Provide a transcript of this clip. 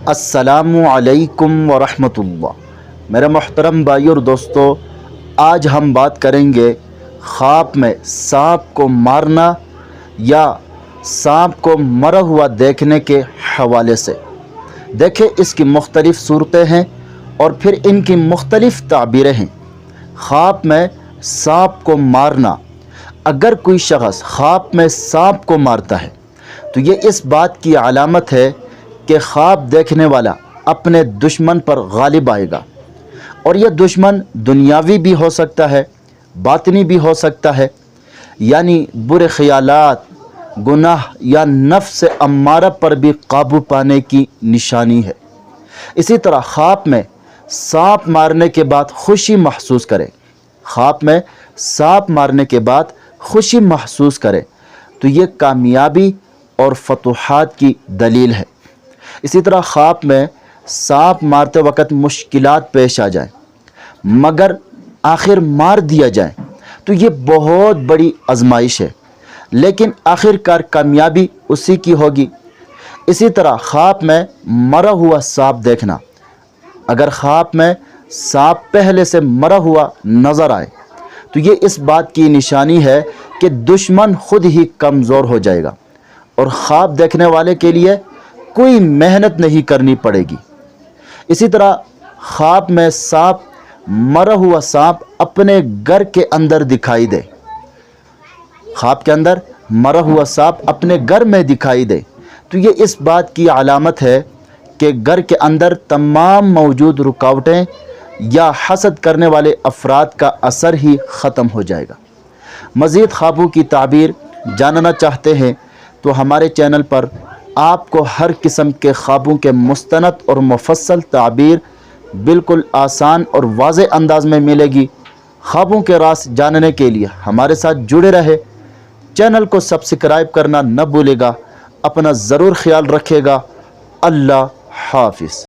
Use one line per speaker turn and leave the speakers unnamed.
السلام علیکم ورحمۃ اللہ۔ میرے محترم بھائی اور دوستو، آج ہم بات کریں گے خواب میں سانپ کو مارنا یا سانپ کو مرا ہوا دیکھنے کے حوالے سے۔ دیکھیں، اس کی مختلف صورتیں ہیں اور پھر ان کی مختلف تعبیریں ہیں۔ خواب میں سانپ کو مارنا، اگر کوئی شخص خواب میں سانپ کو مارتا ہے تو یہ اس بات کی علامت ہے کہ خواب دیکھنے والا اپنے دشمن پر غالب آئے گا، اور یہ دشمن دنیاوی بھی ہو سکتا ہے، باطنی بھی ہو سکتا ہے، یعنی برے خیالات، گناہ یا نفس امارہ پر بھی قابو پانے کی نشانی ہے۔ اسی طرح خواب میں سانپ مارنے کے بعد خوشی محسوس کرے، خواب میں سانپ مارنے کے بعد خوشی محسوس کرے تو یہ کامیابی اور فتوحات کی دلیل ہے۔ اسی طرح خواب میں سانپ مارتے وقت مشکلات پیش آ جائیں مگر آخر مار دیا جائے تو یہ بہت بڑی آزمائش ہے، لیکن آخر کار کامیابی اسی کی ہوگی۔ اسی طرح خواب میں مرا ہوا سانپ دیکھنا، اگر خواب میں سانپ پہلے سے مرا ہوا نظر آئے تو یہ اس بات کی نشانی ہے کہ دشمن خود ہی کمزور ہو جائے گا اور خواب دیکھنے والے کے لیے کوئی محنت نہیں کرنی پڑے گی۔ اسی طرح خواب میں سانپ، مرا ہوا سانپ اپنے گھر کے اندر دکھائی دے، خواب کے اندر مرا ہوا سانپ اپنے گھر میں دکھائی دے تو یہ اس بات کی علامت ہے کہ گھر کے اندر تمام موجود رکاوٹیں یا حسد کرنے والے افراد کا اثر ہی ختم ہو جائے گا۔ مزید خوابوں کی تعبیر جاننا چاہتے ہیں تو ہمارے چینل پر آپ کو ہر قسم کے خوابوں کے مستند اور مفصل تعبیر بالکل آسان اور واضح انداز میں ملے گی۔ خوابوں کے راز جاننے کے لیے ہمارے ساتھ جڑے رہے، چینل کو سبسکرائب کرنا نہ بھولے گا۔ اپنا ضرور خیال رکھے گا۔ اللہ حافظ۔